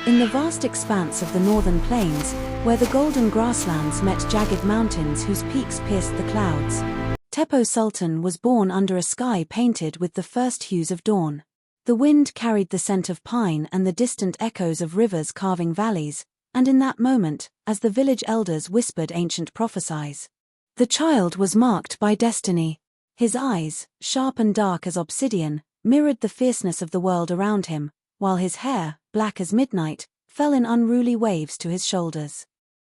In the vast expanse of the northern plains, where the golden grasslands met jagged mountains whose peaks pierced the clouds, Tepo Sultan was born under a sky painted with the first hues of dawn. The wind carried the scent of pine and the distant echoes of rivers carving valleys, and in that moment, as the village elders whispered ancient prophecies, the child was marked by destiny. His eyes, sharp and dark as obsidian, mirrored the fierceness of the world around him, while his hair, black as midnight, fell in unruly waves to his shoulders.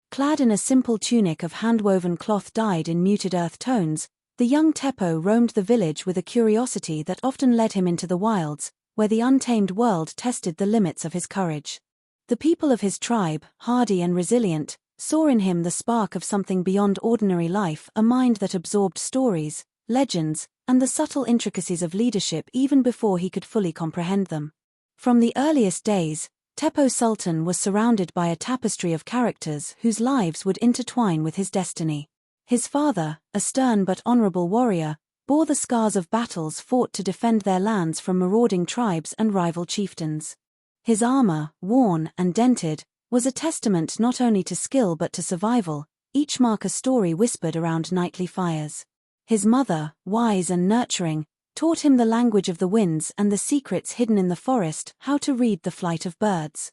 Clad in a simple tunic of hand-woven cloth dyed in muted earth tones, the young Tepo roamed the village with a curiosity that often led him into the wilds, where the untamed world tested the limits of his courage. The people of his tribe, hardy and resilient, saw in him the spark of something beyond ordinary life, a mind that absorbed stories, legends, and the subtle intricacies of leadership even before he could fully comprehend them. From the earliest days, Tepo Sultan was surrounded by a tapestry of characters whose lives would intertwine with his destiny. His father, a stern but honorable warrior, bore the scars of battles fought to defend their lands from marauding tribes and rival chieftains. His armor, worn and dented, was a testament not only to skill but to survival, each mark a story whispered around nightly fires. His mother, wise and nurturing, taught him the language of the winds and the secrets hidden in the forest, how to read the flight of birds,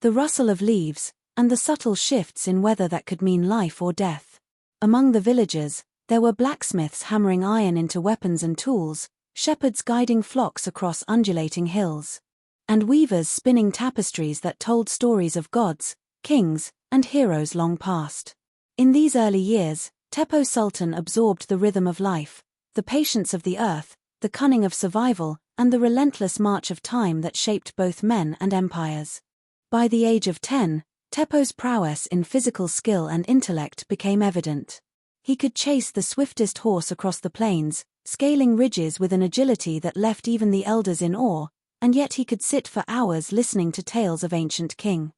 the rustle of leaves, and the subtle shifts in weather that could mean life or death. Among the villagers, there were blacksmiths hammering iron into weapons and tools, shepherds guiding flocks across undulating hills, and weavers spinning tapestries that told stories of gods, kings, and heroes long past. In these early years, Tepo Sultan absorbed the rhythm of life, the patience of the earth, the cunning of survival, and the relentless march of time that shaped both men and empires. By the age of 10, Tepo's prowess in physical skill and intellect became evident. He could chase the swiftest horse across the plains, scaling ridges with an agility that left even the elders in awe, and yet he could sit for hours listening to tales of ancient kings,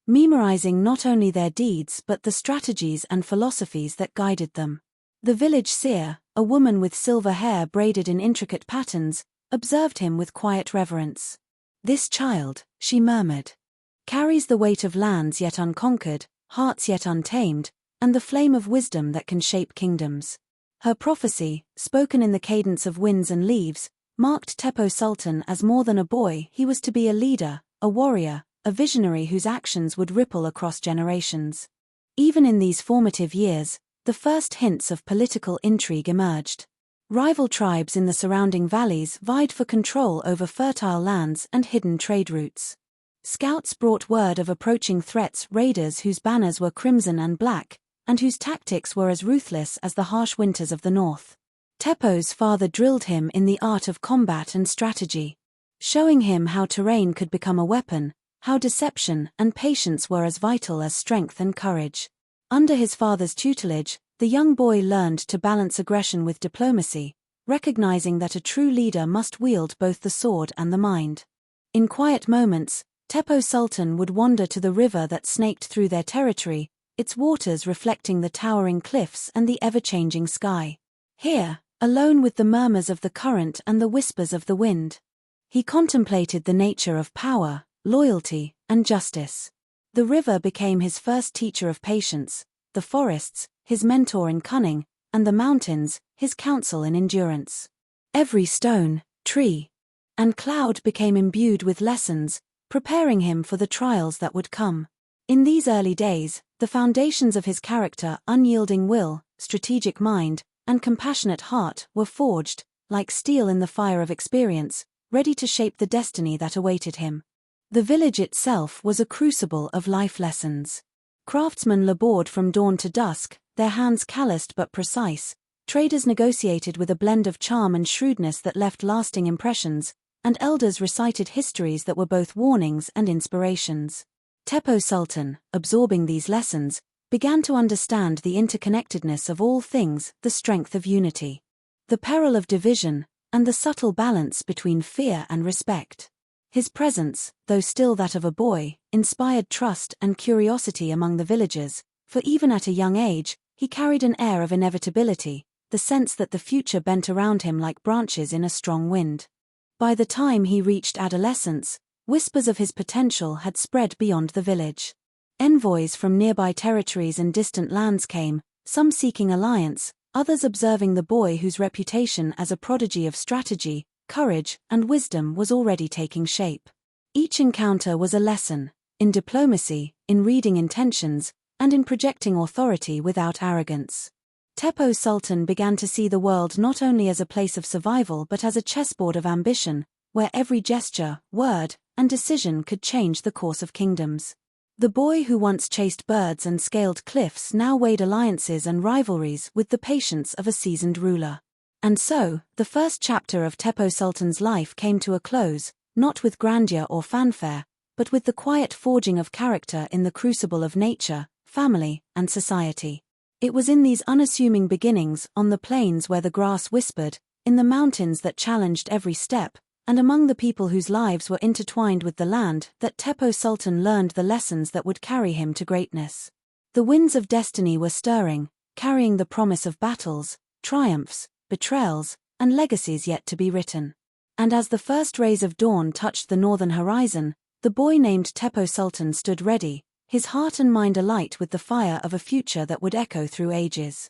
memorizing not only their deeds but the strategies and philosophies that guided them. The village seer, a woman with silver hair braided in intricate patterns, observed him with quiet reverence. "This child," she murmured, "carries the weight of lands yet unconquered, hearts yet untamed, and the flame of wisdom that can shape kingdoms." Her prophecy, spoken in the cadence of winds and leaves, marked Tepo Sultan as more than a boy. He was to be a leader, a warrior, a visionary whose actions would ripple across generations. Even in these formative years, the first hints of political intrigue emerged. Rival tribes in the surrounding valleys vied for control over fertile lands and hidden trade routes. Scouts brought word of approaching threats, raiders whose banners were crimson and black, and whose tactics were as ruthless as the harsh winters of the north. Tepo's father drilled him in the art of combat and strategy, showing him how terrain could become a weapon, how deception and patience were as vital as strength and courage. Under his father's tutelage, the young boy learned to balance aggression with diplomacy, recognizing that a true leader must wield both the sword and the mind. In quiet moments, Tepo Sultan would wander to the river that snaked through their territory, its waters reflecting the towering cliffs and the ever-changing sky. Here, alone with the murmurs of the current and the whispers of the wind, he contemplated the nature of power, loyalty, and justice. The river became his first teacher of patience, the forests, his mentor in cunning, and the mountains, his counsel in endurance. Every stone, tree, and cloud became imbued with lessons, preparing him for the trials that would come. In these early days, the foundations of his character, unyielding will, strategic mind, and compassionate heart, were forged, like steel in the fire of experience, ready to shape the destiny that awaited him. The village itself was a crucible of life lessons. Craftsmen labored from dawn to dusk, their hands calloused but precise. Traders negotiated with a blend of charm and shrewdness that left lasting impressions, and elders recited histories that were both warnings and inspirations. Tepo Sultan, absorbing these lessons, began to understand the interconnectedness of all things, the strength of unity, the peril of division, and the subtle balance between fear and respect. His presence, though still that of a boy, inspired trust and curiosity among the villagers, for even at a young age, he carried an air of inevitability, the sense that the future bent around him like branches in a strong wind. By the time he reached adolescence, Whispers of his potential had spread beyond the village. Envoys from nearby territories and distant lands came, some seeking alliance, others observing the boy whose reputation as a prodigy of strategy, courage, and wisdom was already taking shape. Each encounter was a lesson, in diplomacy, in reading intentions, and in projecting authority without arrogance. Tepo Sultan began to see the world not only as a place of survival but as a chessboard of ambition, where every gesture, word, and decision could change the course of kingdoms. The boy who once chased birds and scaled cliffs now weighed alliances and rivalries with the patience of a seasoned ruler. And so, the first chapter of Tepo Sultan's life came to a close, not with grandeur or fanfare, but with the quiet forging of character in the crucible of nature, family, and society. It was in these unassuming beginnings, on the plains where the grass whispered, in the mountains that challenged every step, and among the people whose lives were intertwined with the land, that Tepo Sultan learned the lessons that would carry him to greatness. The winds of destiny were stirring, carrying the promise of battles, triumphs, betrayals, and legacies yet to be written. And as the first rays of dawn touched the northern horizon, the boy named Tepo Sultan stood ready, his heart and mind alight with the fire of a future that would echo through ages.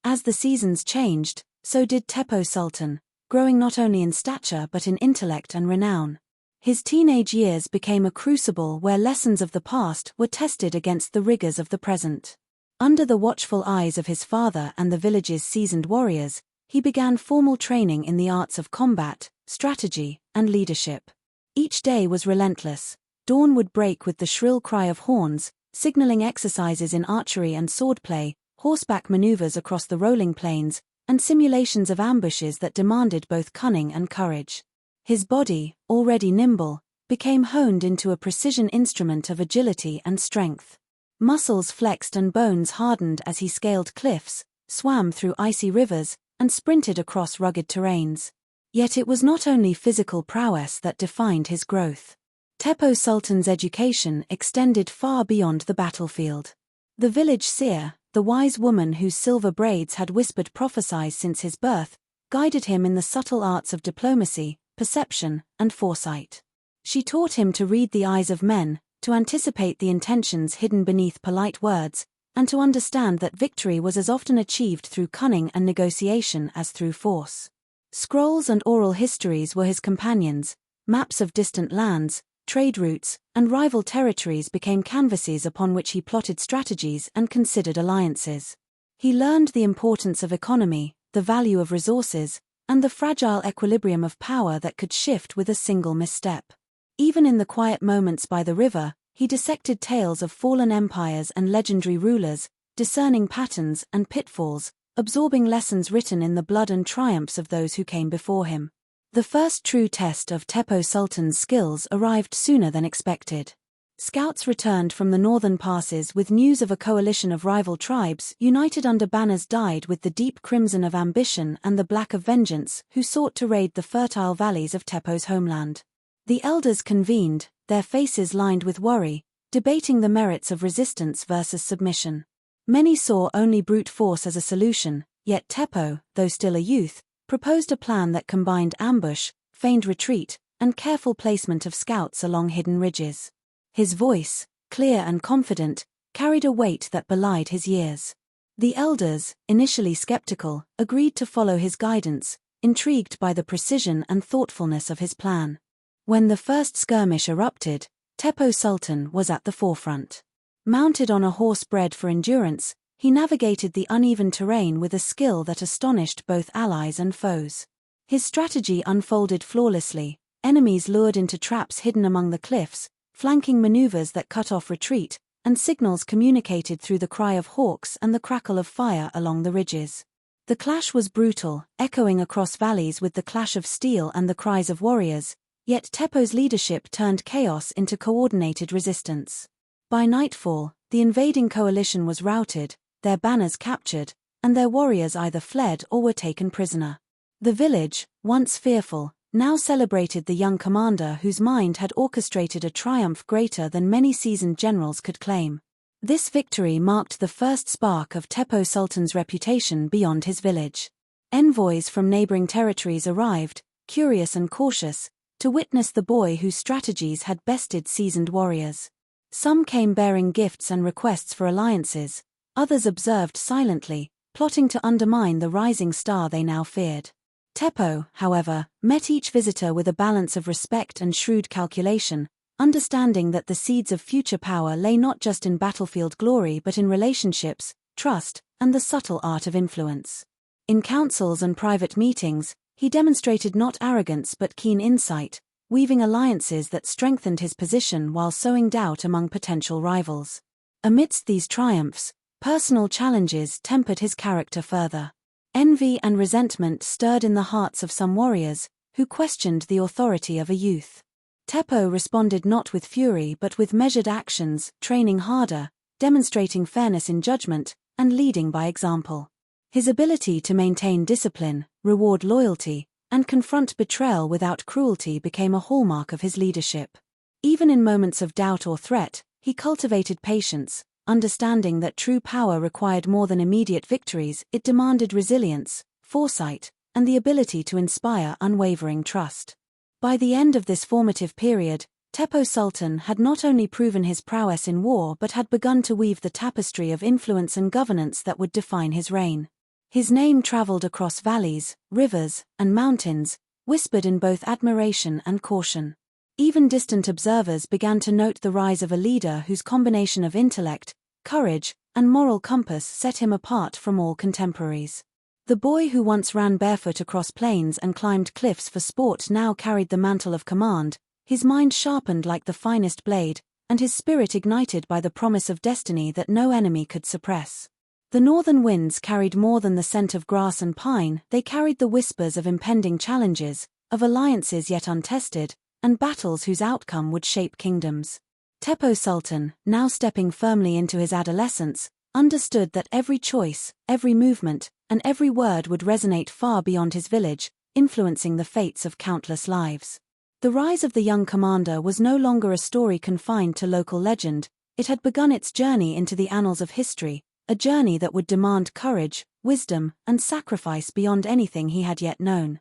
As the seasons changed, so did Tepo Sultan, growing not only in stature but in intellect and renown. His teenage years became a crucible where lessons of the past were tested against the rigors of the present. Under the watchful eyes of his father and the village's seasoned warriors, he began formal training in the arts of combat, strategy, and leadership. Each day was relentless. Dawn would break with the shrill cry of horns, signaling exercises in archery and swordplay, horseback maneuvers across the rolling plains, and simulations of ambushes that demanded both cunning and courage. His body, already nimble, became honed into a precision instrument of agility and strength. Muscles flexed and bones hardened as he scaled cliffs, swam through icy rivers, and sprinted across rugged terrains. Yet it was not only physical prowess that defined his growth. Tepo Sultan's education extended far beyond the battlefield. The village seer, the wise woman whose silver braids had whispered prophecies since his birth, guided him in the subtle arts of diplomacy, perception, and foresight. She taught him to read the eyes of men, to anticipate the intentions hidden beneath polite words, and to understand that victory was as often achieved through cunning and negotiation as through force. Scrolls and oral histories were his companions, maps of distant lands, trade routes, and rival territories became canvases upon which he plotted strategies and considered alliances. He learned the importance of economy, the value of resources, and the fragile equilibrium of power that could shift with a single misstep. Even in the quiet moments by the river, he dissected tales of fallen empires and legendary rulers, discerning patterns and pitfalls, absorbing lessons written in the blood and triumphs of those who came before him. The first true test of Tepo Sultan's skills arrived sooner than expected. Scouts returned from the northern passes with news of a coalition of rival tribes united under banners dyed with the deep crimson of ambition and the black of vengeance, who sought to raid the fertile valleys of Tepo's homeland. The elders convened, their faces lined with worry, debating the merits of resistance versus submission. Many saw only brute force as a solution, yet Tepo, though still a youth, proposed a plan that combined ambush, feigned retreat, and careful placement of scouts along hidden ridges. His voice, clear and confident, carried a weight that belied his years. The elders, initially skeptical, agreed to follow his guidance, intrigued by the precision and thoughtfulness of his plan. When the first skirmish erupted, Tepo Sultan was at the forefront. Mounted on a horse bred for endurance, he navigated the uneven terrain with a skill that astonished both allies and foes. His strategy unfolded flawlessly, enemies lured into traps hidden among the cliffs, flanking maneuvers that cut off retreat, and signals communicated through the cry of hawks and the crackle of fire along the ridges. The clash was brutal, echoing across valleys with the clash of steel and the cries of warriors, yet Tepo's leadership turned chaos into coordinated resistance. By nightfall, the invading coalition was routed, their banners captured, and their warriors either fled or were taken prisoner. The village, once fearful, now celebrated the young commander whose mind had orchestrated a triumph greater than many seasoned generals could claim. This victory marked the first spark of Tepo Sultan's reputation beyond his village. Envoys from neighboring territories arrived, curious and cautious, to witness the boy whose strategies had bested seasoned warriors. Some came bearing gifts and requests for alliances, others observed silently, plotting to undermine the rising star they now feared. Tepo, however, met each visitor with a balance of respect and shrewd calculation, understanding that the seeds of future power lay not just in battlefield glory but in relationships, trust, and the subtle art of influence. In councils and private meetings, he demonstrated not arrogance but keen insight, weaving alliances that strengthened his position while sowing doubt among potential rivals. Amidst these triumphs, personal challenges tempered his character further. Envy and resentment stirred in the hearts of some warriors, who questioned the authority of a youth. Tepo responded not with fury but with measured actions, training harder, demonstrating fairness in judgment, and leading by example. His ability to maintain discipline, reward loyalty, and confront betrayal without cruelty became a hallmark of his leadership. Even in moments of doubt or threat, he cultivated patience, understanding that true power required more than immediate victories. It demanded resilience, foresight, and the ability to inspire unwavering trust. By the end of this formative period, Tepo Sultan had not only proven his prowess in war but had begun to weave the tapestry of influence and governance that would define his reign. His name traveled across valleys, rivers, and mountains, whispered in both admiration and caution. Even distant observers began to note the rise of a leader whose combination of intellect, courage, and moral compass set him apart from all contemporaries. The boy who once ran barefoot across plains and climbed cliffs for sport now carried the mantle of command, his mind sharpened like the finest blade, and his spirit ignited by the promise of destiny that no enemy could suppress. The northern winds carried more than the scent of grass and pine, they carried the whispers of impending challenges, of alliances yet untested, and battles whose outcome would shape kingdoms. Tepo Sultan, now stepping firmly into his adolescence, understood that every choice, every movement, and every word would resonate far beyond his village, influencing the fates of countless lives. The rise of the young commander was no longer a story confined to local legend, it had begun its journey into the annals of history, a journey that would demand courage, wisdom, and sacrifice beyond anything he had yet known.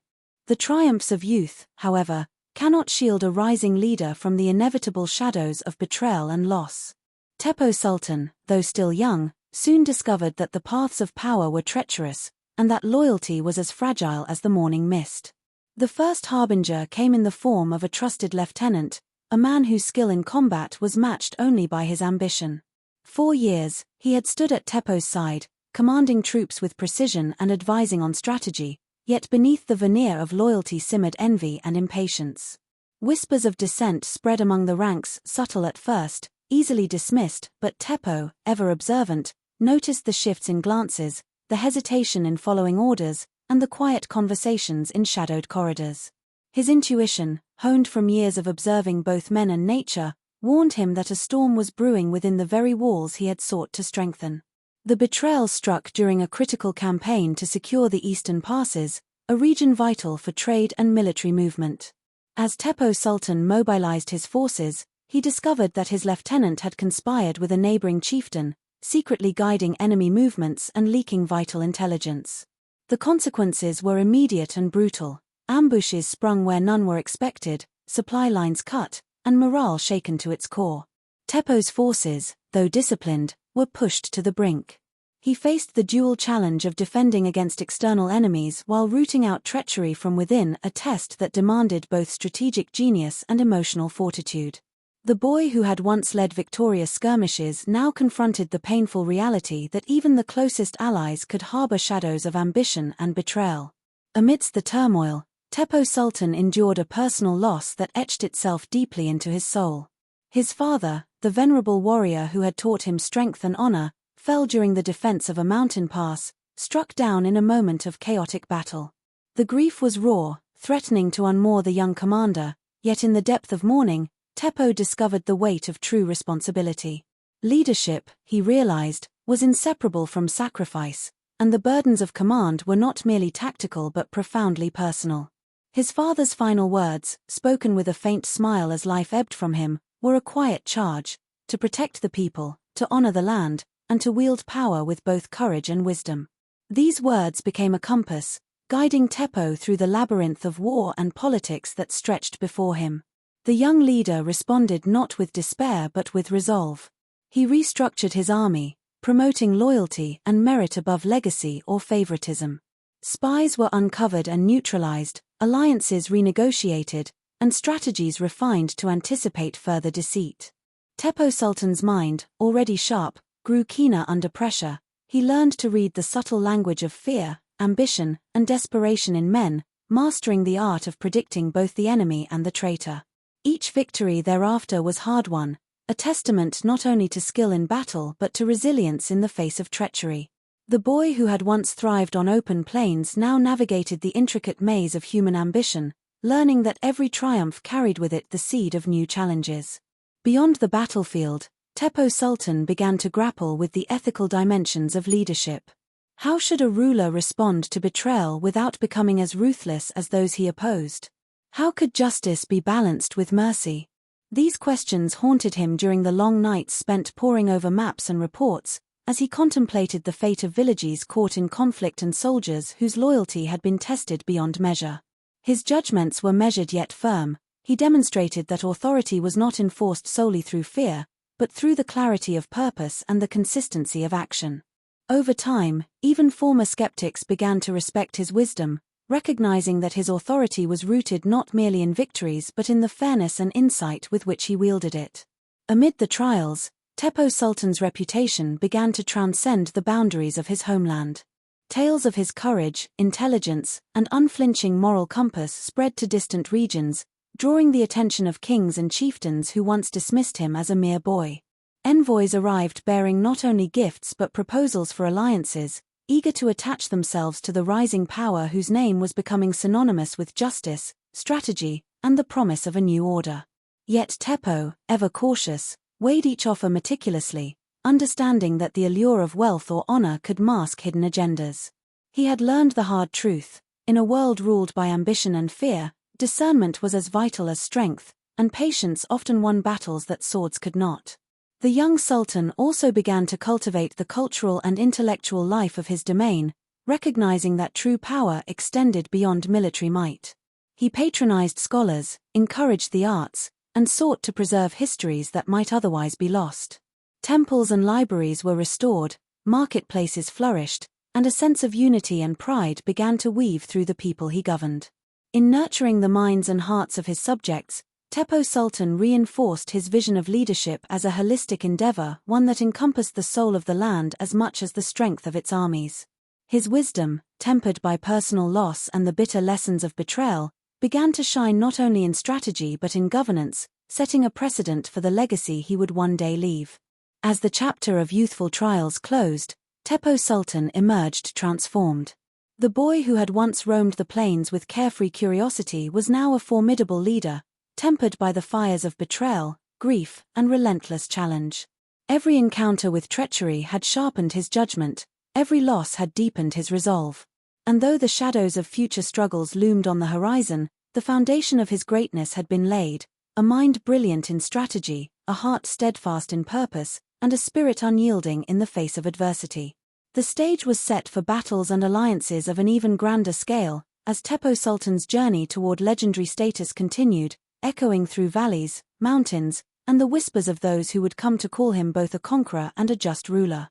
The triumphs of youth, however, cannot shield a rising leader from the inevitable shadows of betrayal and loss. Tepo Sultan, though still young, soon discovered that the paths of power were treacherous, and that loyalty was as fragile as the morning mist. The first harbinger came in the form of a trusted lieutenant, a man whose skill in combat was matched only by his ambition. 4 years, he had stood at Tepo's side, commanding troops with precision and advising on strategy, yet beneath the veneer of loyalty simmered envy and impatience. Whispers of dissent spread among the ranks, subtle at first, easily dismissed, but Tepo, ever observant, noticed the shifts in glances, the hesitation in following orders, and the quiet conversations in shadowed corridors. His intuition, honed from years of observing both men and nature, warned him that a storm was brewing within the very walls he had sought to strengthen. The betrayal struck during a critical campaign to secure the eastern passes, a region vital for trade and military movement. As Tepo Sultan mobilized his forces, he discovered that his lieutenant had conspired with a neighboring chieftain, secretly guiding enemy movements and leaking vital intelligence. The consequences were immediate and brutal. Ambushes sprung where none were expected, supply lines cut, and morale shaken to its core. Tepo's forces, though disciplined, were pushed to the brink. He faced the dual challenge of defending against external enemies while rooting out treachery from within, a test that demanded both strategic genius and emotional fortitude. The boy who had once led victorious skirmishes now confronted the painful reality that even the closest allies could harbor shadows of ambition and betrayal. Amidst the turmoil, Tepo Sultan endured a personal loss that etched itself deeply into his soul. His father, the venerable warrior who had taught him strength and honor, fell during the defense of a mountain pass, struck down in a moment of chaotic battle. The grief was raw, threatening to unmoor the young commander, yet in the depth of mourning, Tepo discovered the weight of true responsibility. Leadership, he realized, was inseparable from sacrifice, and the burdens of command were not merely tactical but profoundly personal. His father's final words, spoken with a faint smile as life ebbed from him, were a quiet charge: to protect the people, to honor the land, and to wield power with both courage and wisdom. These words became a compass, guiding Tepo through the labyrinth of war and politics that stretched before him. The young leader responded not with despair but with resolve. He restructured his army, promoting loyalty and merit above legacy or favoritism. Spies were uncovered and neutralized, alliances renegotiated, and strategies refined to anticipate further deceit. Tepo Sultan's mind, already sharp, grew keener under pressure. He learned to read the subtle language of fear, ambition, and desperation in men, mastering the art of predicting both the enemy and the traitor. Each victory thereafter was hard-won, a testament not only to skill in battle but to resilience in the face of treachery. The boy who had once thrived on open plains now navigated the intricate maze of human ambition, learning that every triumph carried with it the seed of new challenges. Beyond the battlefield, Tepo Sultan began to grapple with the ethical dimensions of leadership. How should a ruler respond to betrayal without becoming as ruthless as those he opposed? How could justice be balanced with mercy? These questions haunted him during the long nights spent poring over maps and reports, as he contemplated the fate of villages caught in conflict and soldiers whose loyalty had been tested beyond measure. His judgments were measured yet firm. He demonstrated that authority was not enforced solely through fear, but through the clarity of purpose and the consistency of action. Over time, even former skeptics began to respect his wisdom, recognizing that his authority was rooted not merely in victories but in the fairness and insight with which he wielded it. Amid the trials, Tepo Sultan's reputation began to transcend the boundaries of his homeland. Tales of his courage, intelligence, and unflinching moral compass spread to distant regions, drawing the attention of kings and chieftains who once dismissed him as a mere boy. Envoys arrived bearing not only gifts but proposals for alliances, eager to attach themselves to the rising power whose name was becoming synonymous with justice, strategy, and the promise of a new order. Yet Tepo, ever cautious, weighed each offer meticulously, understanding that the allure of wealth or honor could mask hidden agendas. He had learned the hard truth: in a world ruled by ambition and fear, discernment was as vital as strength, and patience often won battles that swords could not. The young sultan also began to cultivate the cultural and intellectual life of his domain, recognizing that true power extended beyond military might. He patronized scholars, encouraged the arts, and sought to preserve histories that might otherwise be lost. Temples and libraries were restored, marketplaces flourished, and a sense of unity and pride began to weave through the people he governed. In nurturing the minds and hearts of his subjects, Tepo Sultan reinforced his vision of leadership as a holistic endeavor, one that encompassed the soul of the land as much as the strength of its armies. His wisdom, tempered by personal loss and the bitter lessons of betrayal, began to shine not only in strategy but in governance, setting a precedent for the legacy he would one day leave. As the chapter of youthful trials closed, Tepo Sultan emerged transformed. The boy who had once roamed the plains with carefree curiosity was now a formidable leader, tempered by the fires of betrayal, grief, and relentless challenge. Every encounter with treachery had sharpened his judgment, every loss had deepened his resolve. And though the shadows of future struggles loomed on the horizon, the foundation of his greatness had been laid: a mind brilliant in strategy, a heart steadfast in purpose, and a spirit unyielding in the face of adversity. The stage was set for battles and alliances of an even grander scale, as Tepo Sultan's journey toward legendary status continued, echoing through valleys, mountains, and the whispers of those who would come to call him both a conqueror and a just ruler.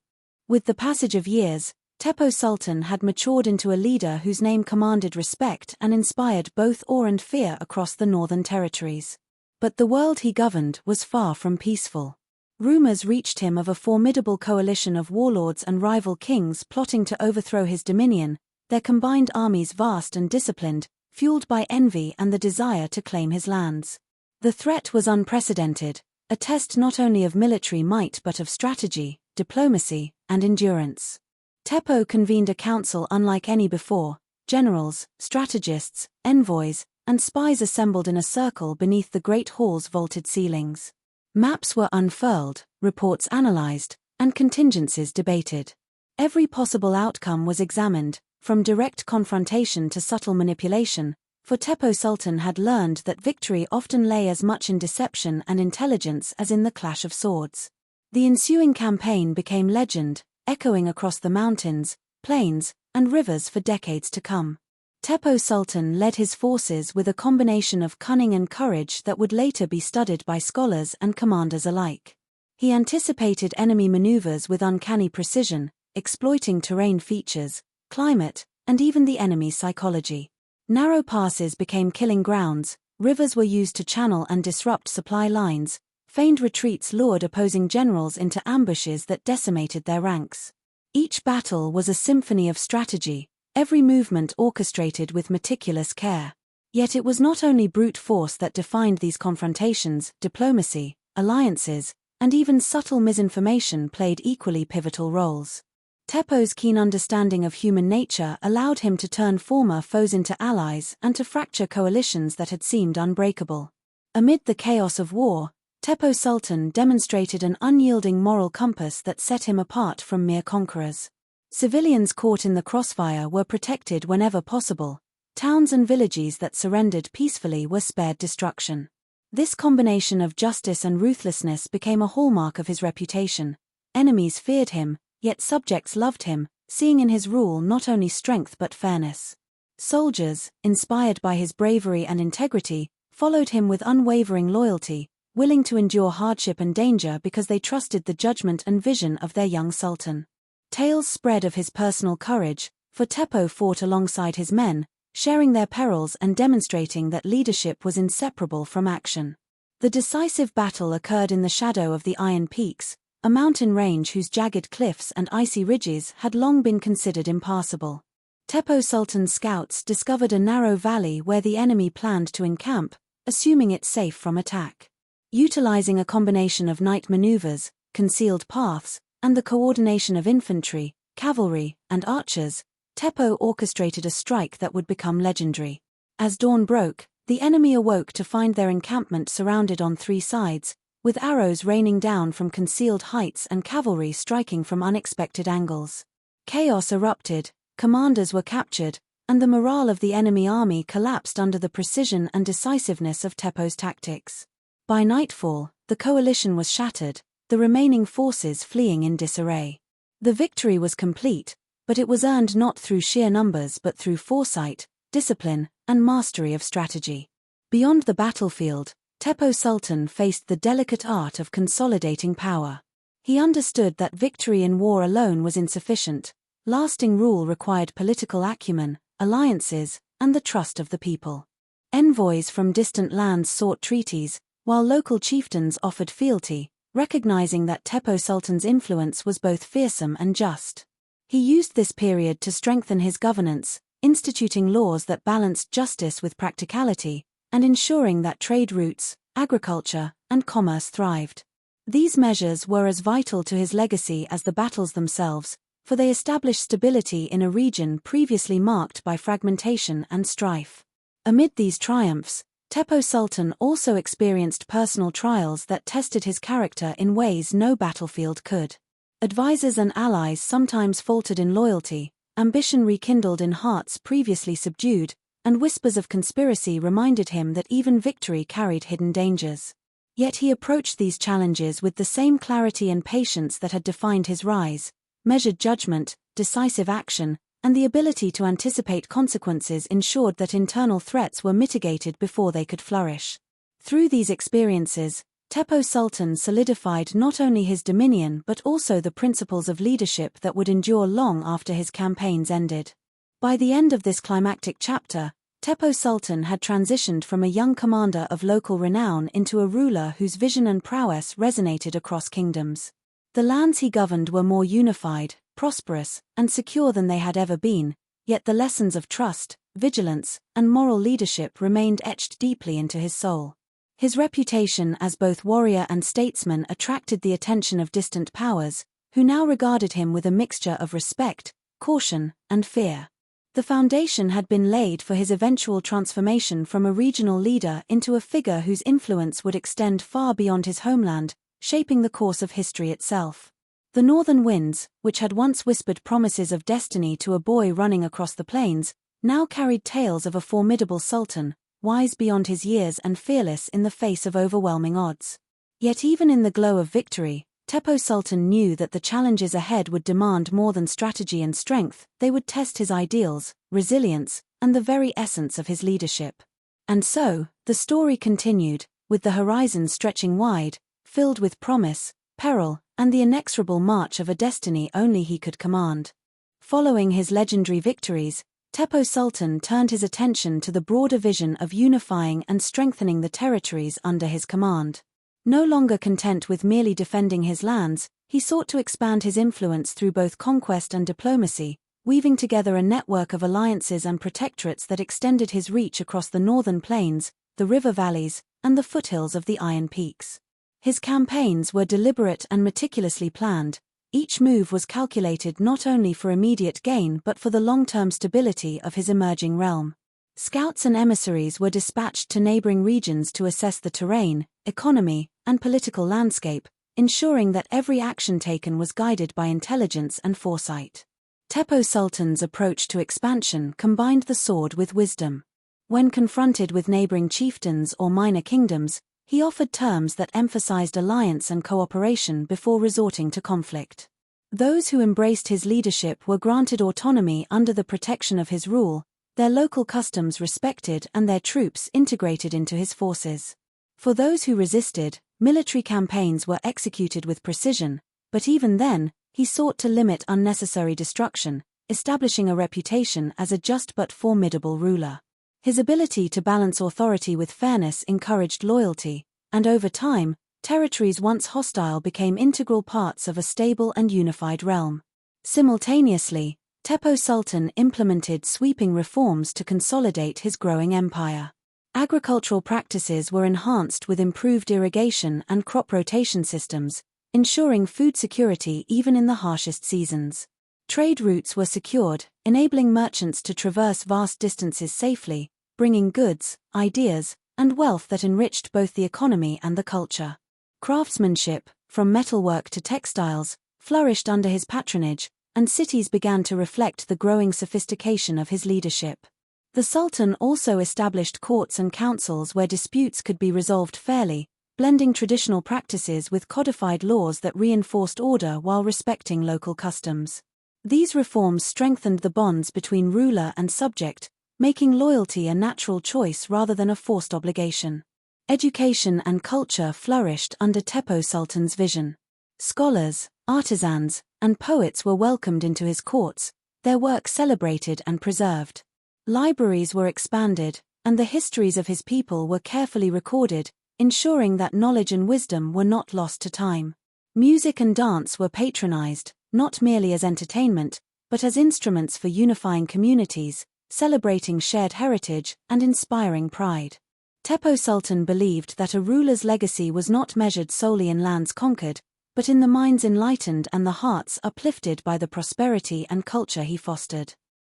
With the passage of years, Tepo Sultan had matured into a leader whose name commanded respect and inspired both awe and fear across the northern territories. But the world he governed was far from peaceful. Rumors reached him of a formidable coalition of warlords and rival kings plotting to overthrow his dominion, their combined armies vast and disciplined, fueled by envy and the desire to claim his lands. The threat was unprecedented, a test not only of military might but of strategy, diplomacy, and endurance. Tepo convened a council unlike any before. Generals, strategists, envoys, and spies assembled in a circle beneath the great hall's vaulted ceilings. Maps were unfurled, reports analyzed, and contingencies debated. Every possible outcome was examined, from direct confrontation to subtle manipulation, for Tepo Sultan had learned that victory often lay as much in deception and intelligence as in the clash of swords. The ensuing campaign became legend, echoing across the mountains, plains, and rivers for decades to come. Tepo Sultan led his forces with a combination of cunning and courage that would later be studied by scholars and commanders alike. He anticipated enemy maneuvers with uncanny precision, exploiting terrain features, climate, and even the enemy's psychology. Narrow passes became killing grounds, rivers were used to channel and disrupt supply lines, feigned retreats lured opposing generals into ambushes that decimated their ranks. Each battle was a symphony of strategy, every movement orchestrated with meticulous care. Yet it was not only brute force that defined these confrontations. Diplomacy, alliances, and even subtle misinformation played equally pivotal roles. Tepo's keen understanding of human nature allowed him to turn former foes into allies and to fracture coalitions that had seemed unbreakable. Amid the chaos of war, Tepo Sultan demonstrated an unyielding moral compass that set him apart from mere conquerors. Civilians caught in the crossfire were protected whenever possible. Towns and villages that surrendered peacefully were spared destruction. This combination of justice and ruthlessness became a hallmark of his reputation. Enemies feared him, yet subjects loved him, seeing in his rule not only strength but fairness. Soldiers, inspired by his bravery and integrity, followed him with unwavering loyalty, willing to endure hardship and danger because they trusted the judgment and vision of their young sultan. Tales spread of his personal courage, for Tepo fought alongside his men, sharing their perils and demonstrating that leadership was inseparable from action. The decisive battle occurred in the shadow of the Iron Peaks, a mountain range whose jagged cliffs and icy ridges had long been considered impassable. Tepo Sultan's scouts discovered a narrow valley where the enemy planned to encamp, assuming it safe from attack. Utilizing a combination of night maneuvers, concealed paths, and the coordination of infantry, cavalry, and archers, Tepo orchestrated a strike that would become legendary. As dawn broke, the enemy awoke to find their encampment surrounded on three sides, with arrows raining down from concealed heights and cavalry striking from unexpected angles. Chaos erupted, commanders were captured, and the morale of the enemy army collapsed under the precision and decisiveness of Tepo's tactics. By nightfall, the coalition was shattered, the remaining forces fleeing in disarray. The victory was complete, but it was earned not through sheer numbers but through foresight, discipline, and mastery of strategy. Beyond the battlefield, Tepo Sultan faced the delicate art of consolidating power. He understood that victory in war alone was insufficient. Lasting rule required political acumen, alliances, and the trust of the people. Envoys from distant lands sought treaties, while local chieftains offered fealty, recognizing that Tepo Sultan's influence was both fearsome and just. He used this period to strengthen his governance, instituting laws that balanced justice with practicality, and ensuring that trade routes, agriculture, and commerce thrived. These measures were as vital to his legacy as the battles themselves, for they established stability in a region previously marked by fragmentation and strife. Amid these triumphs, Tepo Sultan also experienced personal trials that tested his character in ways no battlefield could. Advisors and allies sometimes faltered in loyalty, ambition rekindled in hearts previously subdued, and whispers of conspiracy reminded him that even victory carried hidden dangers. Yet he approached these challenges with the same clarity and patience that had defined his rise. Measured judgment, decisive action, and the ability to anticipate consequences ensured that internal threats were mitigated before they could flourish. Through these experiences, Tepo Sultan solidified not only his dominion but also the principles of leadership that would endure long after his campaigns ended. By the end of this climactic chapter, Tepo Sultan had transitioned from a young commander of local renown into a ruler whose vision and prowess resonated across kingdoms. The lands he governed were more unified, prosperous, and secure than they had ever been, yet the lessons of trust, vigilance, and moral leadership remained etched deeply into his soul. His reputation as both warrior and statesman attracted the attention of distant powers, who now regarded him with a mixture of respect, caution, and fear. The foundation had been laid for his eventual transformation from a regional leader into a figure whose influence would extend far beyond his homeland, shaping the course of history itself. The northern winds, which had once whispered promises of destiny to a boy running across the plains, now carried tales of a formidable sultan, wise beyond his years and fearless in the face of overwhelming odds. Yet even in the glow of victory, Tepo Sultan knew that the challenges ahead would demand more than strategy and strength. They would test his ideals, resilience, and the very essence of his leadership. And so, the story continued, with the horizon stretching wide, filled with promise, peril, and the inexorable march of a destiny only he could command. Following his legendary victories, Tepo Sultan turned his attention to the broader vision of unifying and strengthening the territories under his command. No longer content with merely defending his lands, he sought to expand his influence through both conquest and diplomacy, weaving together a network of alliances and protectorates that extended his reach across the northern plains, the river valleys, and the foothills of the Iron Peaks. His campaigns were deliberate and meticulously planned. Each move was calculated not only for immediate gain but for the long-term stability of his emerging realm. Scouts and emissaries were dispatched to neighboring regions to assess the terrain, economy, and political landscape, ensuring that every action taken was guided by intelligence and foresight. Tepo Sultan's approach to expansion combined the sword with wisdom. When confronted with neighboring chieftains or minor kingdoms, he offered terms that emphasized alliance and cooperation before resorting to conflict. Those who embraced his leadership were granted autonomy under the protection of his rule, their local customs respected and their troops integrated into his forces. For those who resisted, military campaigns were executed with precision, but even then, he sought to limit unnecessary destruction, establishing a reputation as a just but formidable ruler. His ability to balance authority with fairness encouraged loyalty, and over time, territories once hostile became integral parts of a stable and unified realm. Simultaneously, Tepo Sultan implemented sweeping reforms to consolidate his growing empire. Agricultural practices were enhanced with improved irrigation and crop rotation systems, ensuring food security even in the harshest seasons. Trade routes were secured, enabling merchants to traverse vast distances safely, bringing goods, ideas, and wealth that enriched both the economy and the culture. Craftsmanship, from metalwork to textiles, flourished under his patronage, and cities began to reflect the growing sophistication of his leadership. The Sultan also established courts and councils where disputes could be resolved fairly, blending traditional practices with codified laws that reinforced order while respecting local customs. These reforms strengthened the bonds between ruler and subject, making loyalty a natural choice rather than a forced obligation. Education and culture flourished under Tepo Sultan's vision. Scholars, artisans, and poets were welcomed into his courts, their work celebrated and preserved. Libraries were expanded, and the histories of his people were carefully recorded, ensuring that knowledge and wisdom were not lost to time. Music and dance were patronized, not merely as entertainment, but as instruments for unifying communities, celebrating shared heritage and inspiring pride. Tepo Sultan believed that a ruler's legacy was not measured solely in lands conquered, but in the minds enlightened and the hearts uplifted by the prosperity and culture he fostered.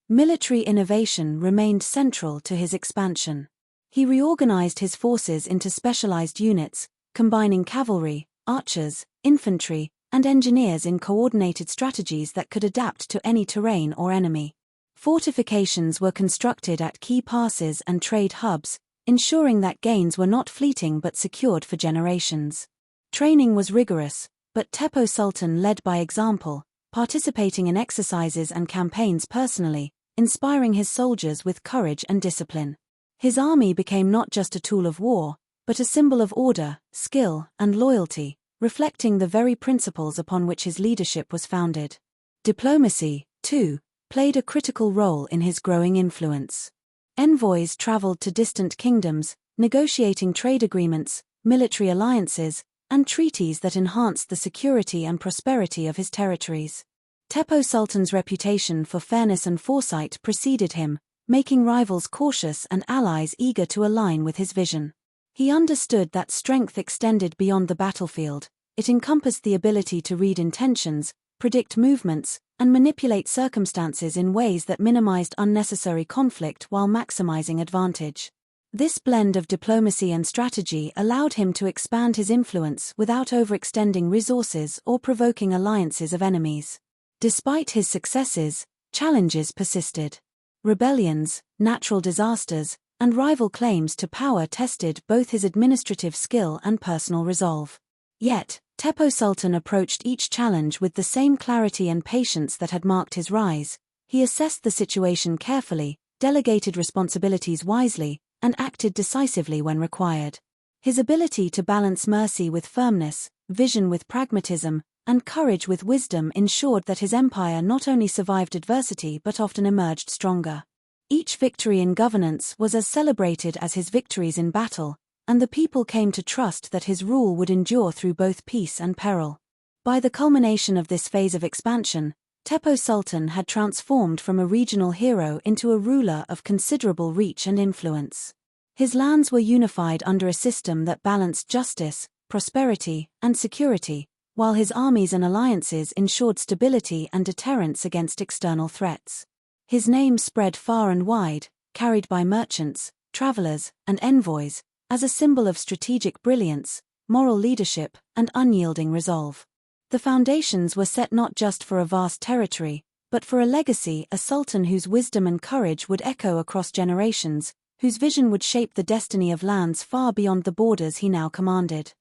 Military innovation remained central to his expansion. He reorganized his forces into specialized units, combining cavalry, archers, infantry, and engineers in coordinated strategies that could adapt to any terrain or enemy. Fortifications were constructed at key passes and trade hubs, ensuring that gains were not fleeting but secured for generations. Training was rigorous, but Tepo Sultan led by example, participating in exercises and campaigns personally, inspiring his soldiers with courage and discipline. His army became not just a tool of war, but a symbol of order, skill, and loyalty, reflecting the very principles upon which his leadership was founded. Diplomacy, too, played a critical role in his growing influence. Envoys traveled to distant kingdoms, negotiating trade agreements, military alliances, and treaties that enhanced the security and prosperity of his territories. Tepo Sultan's reputation for fairness and foresight preceded him, making rivals cautious and allies eager to align with his vision. He understood that strength extended beyond the battlefield. It encompassed the ability to read intentions, predict movements, and manipulate circumstances in ways that minimized unnecessary conflict while maximizing advantage. This blend of diplomacy and strategy allowed him to expand his influence without overextending resources or provoking alliances of enemies. Despite his successes, challenges persisted. Rebellions, natural disasters, and rival claims to power tested both his administrative skill and personal resolve. Yet, Tepo Sultan approached each challenge with the same clarity and patience that had marked his rise. He assessed the situation carefully, delegated responsibilities wisely, and acted decisively when required. His ability to balance mercy with firmness, vision with pragmatism, and courage with wisdom ensured that his empire not only survived adversity but often emerged stronger. Each victory in governance was as celebrated as his victories in battle, and the people came to trust that his rule would endure through both peace and peril. By the culmination of this phase of expansion, Tepo Sultan had transformed from a regional hero into a ruler of considerable reach and influence. His lands were unified under a system that balanced justice, prosperity, and security, while his armies and alliances ensured stability and deterrence against external threats. His name spread far and wide, carried by merchants, travelers, and envoys, as a symbol of strategic brilliance, moral leadership, and unyielding resolve. The foundations were set not just for a vast territory, but for a legacy, a sultan whose wisdom and courage would echo across generations, whose vision would shape the destiny of lands far beyond the borders he now commanded.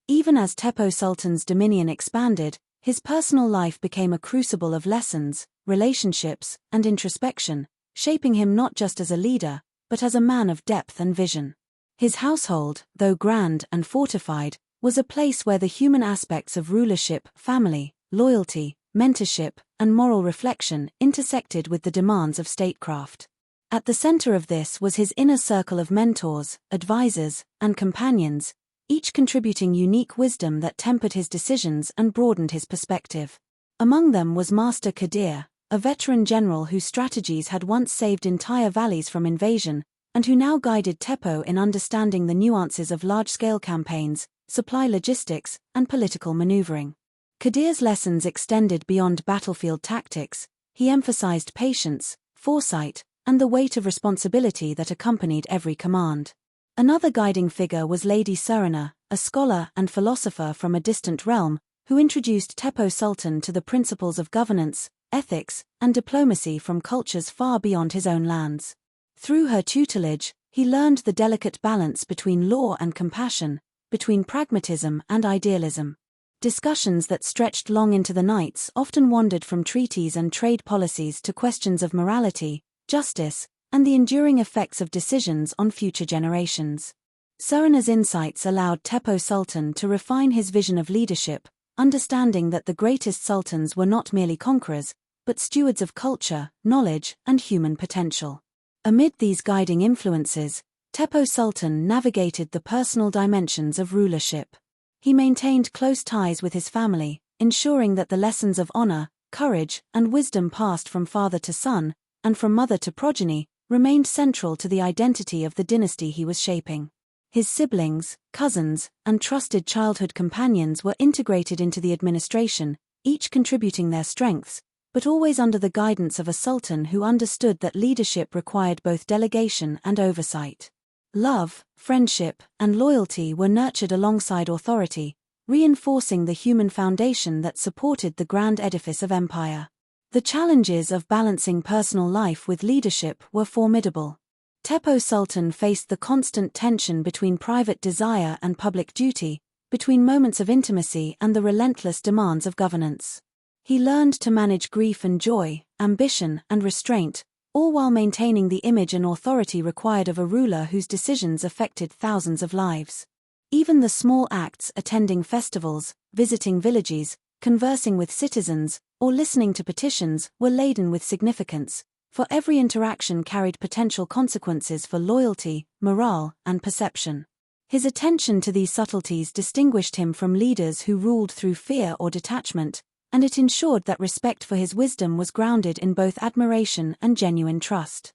Even as Tepo Sultan's dominion expanded, his personal life became a crucible of lessons, relationships, and introspection, shaping him not just as a leader, but as a man of depth and vision. His household, though grand and fortified, was a place where the human aspects of rulership, family, loyalty, mentorship, and moral reflection intersected with the demands of statecraft. At the center of this was his inner circle of mentors, advisors, and companions, each contributing unique wisdom that tempered his decisions and broadened his perspective. Among them was Master Qadir, a veteran general whose strategies had once saved entire valleys from invasion, and who now guided Tepo in understanding the nuances of large-scale campaigns, supply logistics, and political maneuvering. Qadir's lessons extended beyond battlefield tactics. He emphasized patience, foresight, and the weight of responsibility that accompanied every command. Another guiding figure was Lady Surana, a scholar and philosopher from a distant realm, who introduced Tepo Sultan to the principles of governance, ethics, and diplomacy from cultures far beyond his own lands. Through her tutelage, he learned the delicate balance between law and compassion, between pragmatism and idealism. Discussions that stretched long into the nights often wandered from treaties and trade policies to questions of morality, justice, and the enduring effects of decisions on future generations. Surana's insights allowed Tepo Sultan to refine his vision of leadership, understanding that the greatest sultans were not merely conquerors, but stewards of culture, knowledge, and human potential. Amid these guiding influences, Tepo Sultan navigated the personal dimensions of rulership. He maintained close ties with his family, ensuring that the lessons of honor, courage, and wisdom passed from father to son, and from mother to progeny, remained central to the identity of the dynasty he was shaping. His siblings, cousins, and trusted childhood companions were integrated into the administration, each contributing their strengths, but always under the guidance of a sultan who understood that leadership required both delegation and oversight. Love, friendship, and loyalty were nurtured alongside authority, reinforcing the human foundation that supported the grand edifice of empire. The challenges of balancing personal life with leadership were formidable. Tepo Sultan faced the constant tension between private desire and public duty, between moments of intimacy and the relentless demands of governance. He learned to manage grief and joy, ambition and restraint, all while maintaining the image and authority required of a ruler whose decisions affected thousands of lives. Even the small acts, attending festivals, visiting villages, conversing with citizens, or listening to petitions, were laden with significance, for every interaction carried potential consequences for loyalty, morale, and perception. His attention to these subtleties distinguished him from leaders who ruled through fear or detachment, and it ensured that respect for his wisdom was grounded in both admiration and genuine trust.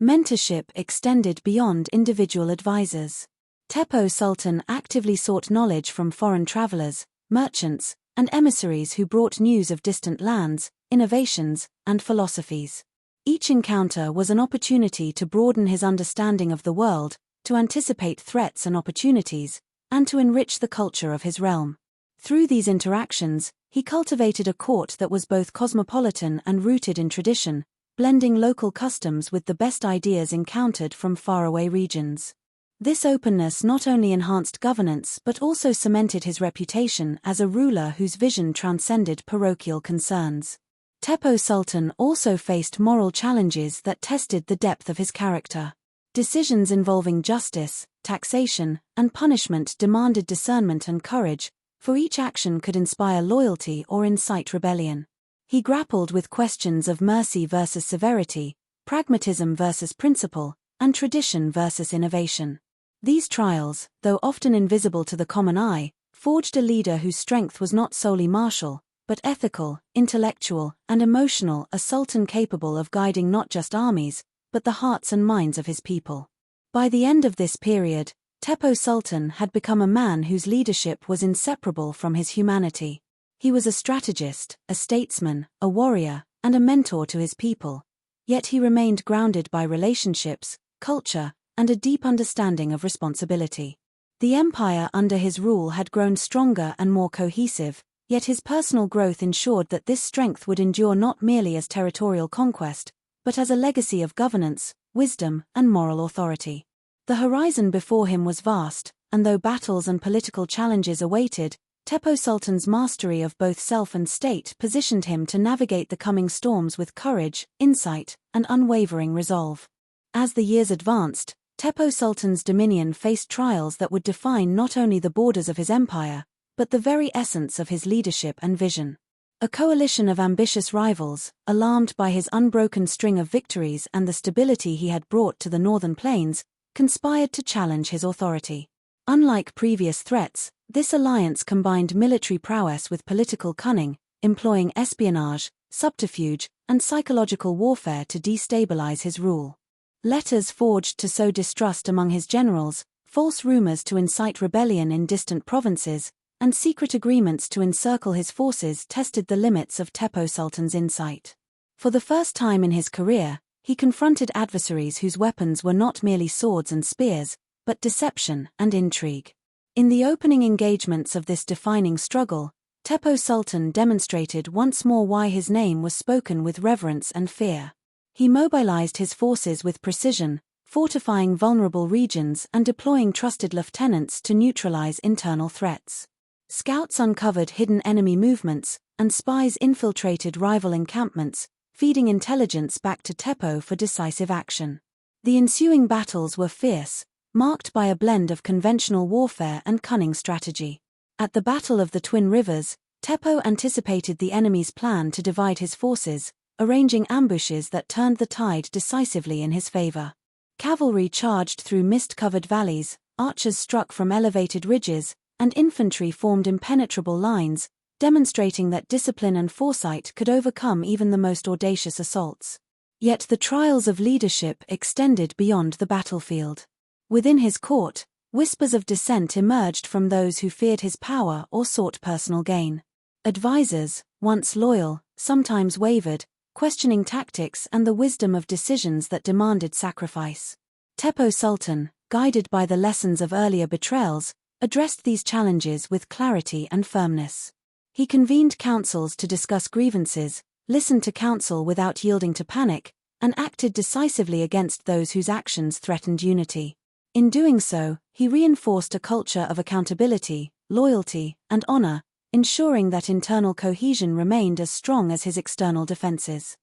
Mentorship extended beyond individual advisors. Tepo Sultan actively sought knowledge from foreign travelers, merchants, and emissaries who brought news of distant lands, innovations, and philosophies. Each encounter was an opportunity to broaden his understanding of the world, to anticipate threats and opportunities, and to enrich the culture of his realm. Through these interactions, he cultivated a court that was both cosmopolitan and rooted in tradition, blending local customs with the best ideas encountered from faraway regions. This openness not only enhanced governance but also cemented his reputation as a ruler whose vision transcended parochial concerns. Tepo Sultan also faced moral challenges that tested the depth of his character. Decisions involving justice, taxation, and punishment demanded discernment and courage, for each action could inspire loyalty or incite rebellion. He grappled with questions of mercy versus severity, pragmatism versus principle, and tradition versus innovation. These trials, though often invisible to the common eye, forged a leader whose strength was not solely martial, but ethical, intellectual, and emotional, a sultan capable of guiding not just armies, but the hearts and minds of his people. By the end of this period, Tepo Sultan had become a man whose leadership was inseparable from his humanity. He was a strategist, a statesman, a warrior, and a mentor to his people. Yet he remained grounded by relationships, culture, and a deep understanding of responsibility. The empire under his rule had grown stronger and more cohesive, yet his personal growth ensured that this strength would endure not merely as territorial conquest, but as a legacy of governance, wisdom, and moral authority. The horizon before him was vast, and though battles and political challenges awaited, Tepo Sultan's mastery of both self and state positioned him to navigate the coming storms with courage, insight, and unwavering resolve. As the years advanced, Tepo Sultan's dominion faced trials that would define not only the borders of his empire, but the very essence of his leadership and vision. A coalition of ambitious rivals, alarmed by his unbroken string of victories and the stability he had brought to the northern plains, conspired to challenge his authority. Unlike previous threats, this alliance combined military prowess with political cunning, employing espionage, subterfuge, and psychological warfare to destabilize his rule. Letters forged to sow distrust among his generals, false rumors to incite rebellion in distant provinces, and secret agreements to encircle his forces tested the limits of Tepo Sultan's insight. For the first time in his career, he confronted adversaries whose weapons were not merely swords and spears, but deception and intrigue. In the opening engagements of this defining struggle, Tepo Sultan demonstrated once more why his name was spoken with reverence and fear. He mobilized his forces with precision, fortifying vulnerable regions and deploying trusted lieutenants to neutralize internal threats. Scouts uncovered hidden enemy movements, and spies infiltrated rival encampments, feeding intelligence back to Tepo for decisive action. The ensuing battles were fierce, marked by a blend of conventional warfare and cunning strategy. At the Battle of the Twin Rivers, Tepo anticipated the enemy's plan to divide his forces, arranging ambushes that turned the tide decisively in his favor. Cavalry charged through mist-covered valleys, archers struck from elevated ridges, and infantry formed impenetrable lines, demonstrating that discipline and foresight could overcome even the most audacious assaults. Yet the trials of leadership extended beyond the battlefield. Within his court, whispers of dissent emerged from those who feared his power or sought personal gain. Advisors, once loyal, sometimes wavered, questioning tactics and the wisdom of decisions that demanded sacrifice. Tepo Sultan, guided by the lessons of earlier betrayals, addressed these challenges with clarity and firmness. He convened councils to discuss grievances, listened to counsel without yielding to panic, and acted decisively against those whose actions threatened unity. In doing so, he reinforced a culture of accountability, loyalty, and honor, ensuring that internal cohesion remained as strong as his external defenses.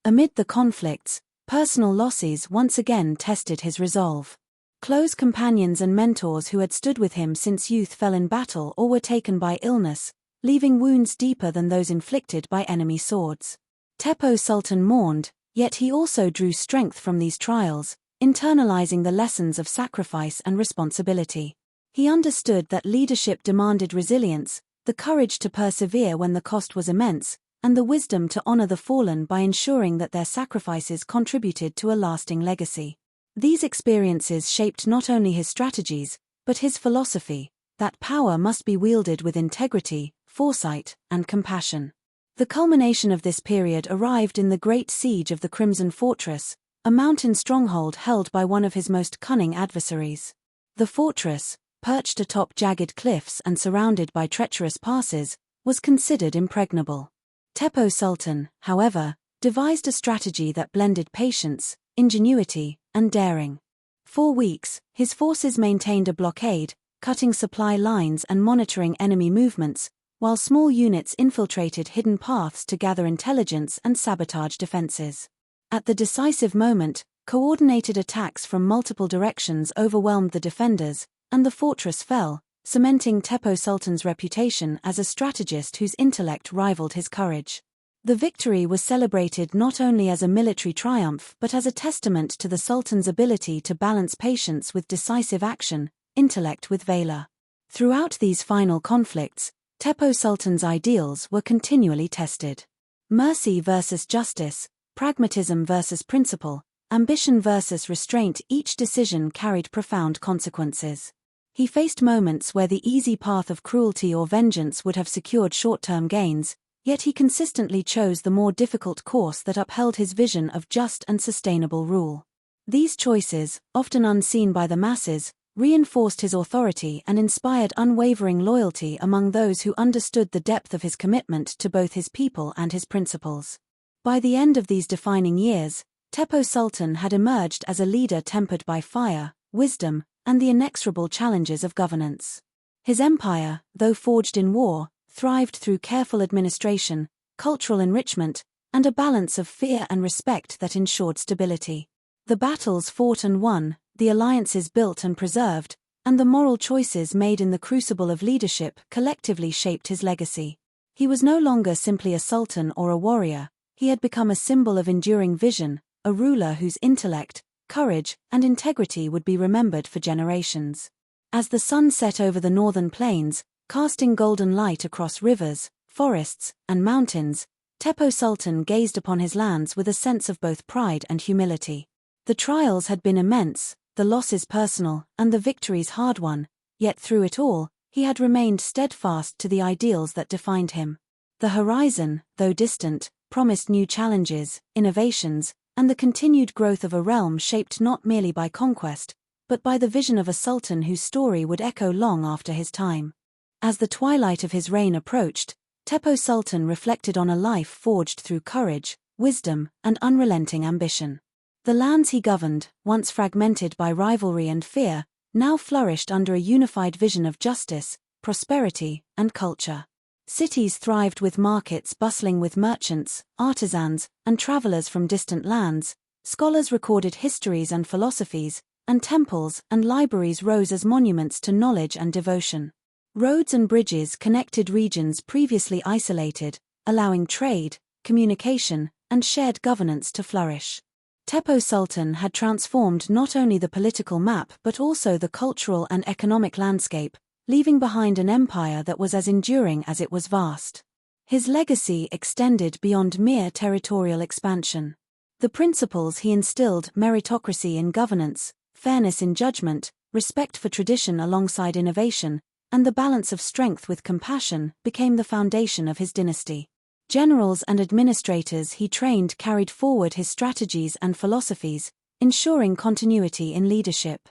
Amid the conflicts, personal losses once again tested his resolve. Close companions and mentors who had stood with him since youth fell in battle or were taken by illness, leaving wounds deeper than those inflicted by enemy swords. Tepo Sultan mourned, yet he also drew strength from these trials, internalizing the lessons of sacrifice and responsibility. He understood that leadership demanded resilience, the courage to persevere when the cost was immense, and the wisdom to honor the fallen by ensuring that their sacrifices contributed to a lasting legacy. These experiences shaped not only his strategies, but his philosophy, that power must be wielded with integrity, foresight, and compassion. The culmination of this period arrived in the Great Siege of the Crimson Fortress, a mountain stronghold held by one of his most cunning adversaries. The fortress, perched atop jagged cliffs and surrounded by treacherous passes, was considered impregnable. Tepo Sultan, however, devised a strategy that blended patience, ingenuity, and daring. For weeks, his forces maintained a blockade, cutting supply lines and monitoring enemy movements, while small units infiltrated hidden paths to gather intelligence and sabotage defenses. At the decisive moment, coordinated attacks from multiple directions overwhelmed the defenders, and the fortress fell, cementing Tepo Sultan's reputation as a strategist whose intellect rivaled his courage. The victory was celebrated not only as a military triumph but as a testament to the Sultan's ability to balance patience with decisive action, intellect with valor. Throughout these final conflicts, Tepo Sultan's ideals were continually tested. Mercy versus justice, pragmatism versus principle, ambition versus restraint, each decision carried profound consequences. He faced moments where the easy path of cruelty or vengeance would have secured short-term gains, yet he consistently chose the more difficult course that upheld his vision of just and sustainable rule. These choices, often unseen by the masses, reinforced his authority and inspired unwavering loyalty among those who understood the depth of his commitment to both his people and his principles. By the end of these defining years, Tepo Sultan had emerged as a leader tempered by fire, wisdom, and the inexorable challenges of governance. His empire, though forged in war, thrived through careful administration, cultural enrichment, and a balance of fear and respect that ensured stability. The battles fought and won, the alliances built and preserved, and the moral choices made in the crucible of leadership collectively shaped his legacy. He was no longer simply a sultan or a warrior, he had become a symbol of enduring vision, a ruler whose intellect, courage, and integrity would be remembered for generations. As the sun set over the northern plains, casting golden light across rivers, forests, and mountains, Tepo Sultan gazed upon his lands with a sense of both pride and humility. The trials had been immense, the losses personal, and the victories hard-won, yet through it all, he had remained steadfast to the ideals that defined him. The horizon, though distant, promised new challenges, innovations, and the continued growth of a realm shaped not merely by conquest, but by the vision of a sultan whose story would echo long after his time. As the twilight of his reign approached, Tepo Sultan reflected on a life forged through courage, wisdom, and unrelenting ambition. The lands he governed, once fragmented by rivalry and fear, now flourished under a unified vision of justice, prosperity, and culture. Cities thrived with markets bustling with merchants, artisans, and travelers from distant lands, scholars recorded histories and philosophies, and temples and libraries rose as monuments to knowledge and devotion. Roads and bridges connected regions previously isolated, allowing trade, communication, and shared governance to flourish. Tepo Sultan had transformed not only the political map but also the cultural and economic landscape, leaving behind an empire that was as enduring as it was vast. His legacy extended beyond mere territorial expansion. The principles he instilled, meritocracy in governance, fairness in judgment, respect for tradition alongside innovation, and the balance of strength with compassion, became the foundation of his dynasty. Generals and administrators he trained carried forward his strategies and philosophies, ensuring continuity in leadership.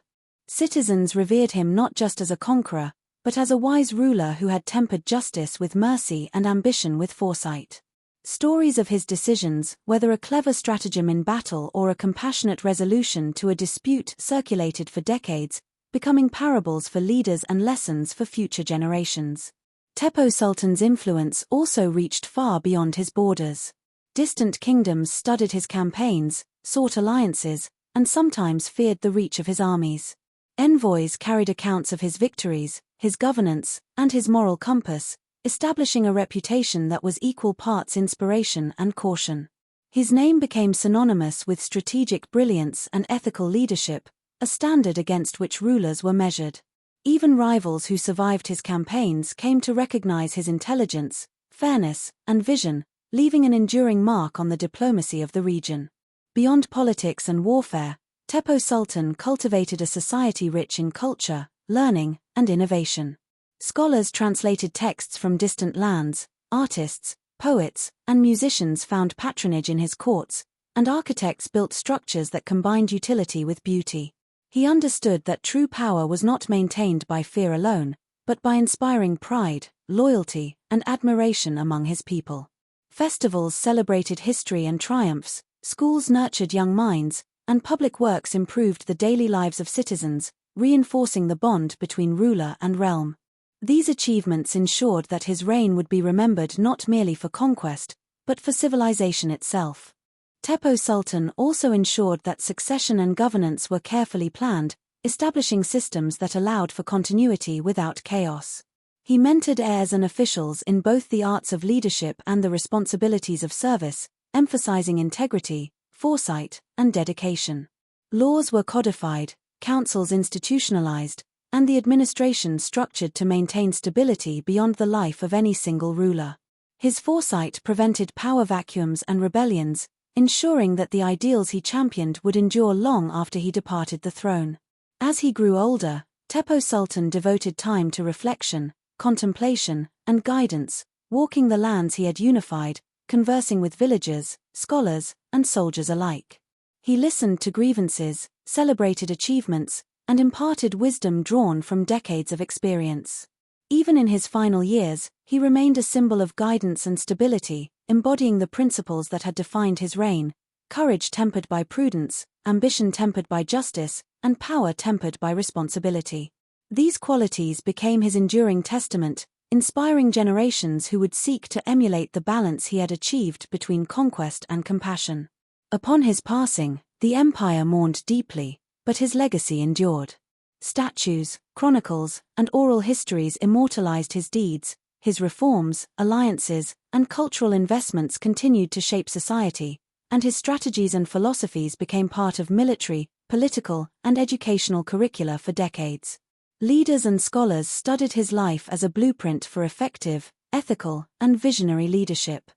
Citizens revered him not just as a conqueror, but as a wise ruler who had tempered justice with mercy and ambition with foresight. Stories of his decisions, whether a clever stratagem in battle or a compassionate resolution to a dispute, circulated for decades, becoming parables for leaders and lessons for future generations. Tepo Sultan's influence also reached far beyond his borders. Distant kingdoms studied his campaigns, sought alliances, and sometimes feared the reach of his armies. Envoys carried accounts of his victories, his governance, and his moral compass, establishing a reputation that was equal parts inspiration and caution. His name became synonymous with strategic brilliance and ethical leadership, a standard against which rulers were measured. Even rivals who survived his campaigns came to recognize his intelligence, fairness, and vision, leaving an enduring mark on the diplomacy of the region. Beyond politics and warfare, Tepo Sultan cultivated a society rich in culture, learning, and innovation. Scholars translated texts from distant lands, artists, poets, and musicians found patronage in his courts, and architects built structures that combined utility with beauty. He understood that true power was not maintained by fear alone, but by inspiring pride, loyalty, and admiration among his people. Festivals celebrated history and triumphs, schools nurtured young minds, and public works improved the daily lives of citizens, reinforcing the bond between ruler and realm. These achievements ensured that his reign would be remembered not merely for conquest, but for civilization itself. Tepo Sultan also ensured that succession and governance were carefully planned, establishing systems that allowed for continuity without chaos. He mentored heirs and officials in both the arts of leadership and the responsibilities of service, emphasizing integrity, foresight, and dedication. Laws were codified, councils institutionalized, and the administration structured to maintain stability beyond the life of any single ruler. His foresight prevented power vacuums and rebellions, ensuring that the ideals he championed would endure long after he departed the throne. As he grew older, Tepo Sultan devoted time to reflection, contemplation, and guidance, walking the lands he had unified, conversing with villagers, scholars, and soldiers alike. He listened to grievances, celebrated achievements, and imparted wisdom drawn from decades of experience. Even in his final years, he remained a symbol of guidance and stability, embodying the principles that had defined his reign: courage tempered by prudence, ambition tempered by justice, and power tempered by responsibility. These qualities became his enduring testament, inspiring generations who would seek to emulate the balance he had achieved between conquest and compassion. Upon his passing, the empire mourned deeply, but his legacy endured. Statues, chronicles, and oral histories immortalized his deeds. His reforms, alliances, and cultural investments continued to shape society, and his strategies and philosophies became part of military, political, and educational curricula for decades. Leaders and scholars studied his life as a blueprint for effective, ethical, and visionary leadership.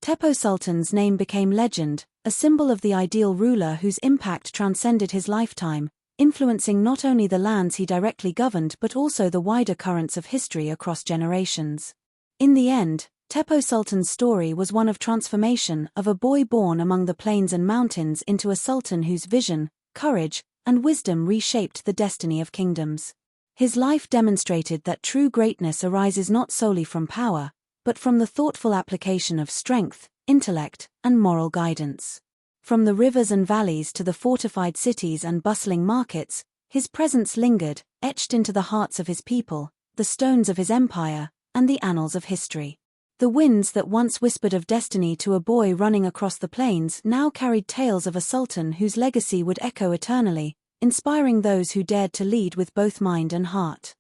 Tepo Sultan's name became legend, a symbol of the ideal ruler whose impact transcended his lifetime, influencing not only the lands he directly governed but also the wider currents of history across generations. In the end, Tepo Sultan's story was one of transformation, of a boy born among the plains and mountains into a sultan whose vision, courage, and wisdom reshaped the destiny of kingdoms. His life demonstrated that true greatness arises not solely from power, but from the thoughtful application of strength, intellect, and moral guidance. From the rivers and valleys to the fortified cities and bustling markets, his presence lingered, etched into the hearts of his people, the stones of his empire, and the annals of history. The winds that once whispered of destiny to a boy running across the plains now carried tales of a sultan whose legacy would echo eternally, inspiring those who dared to lead with both mind and heart.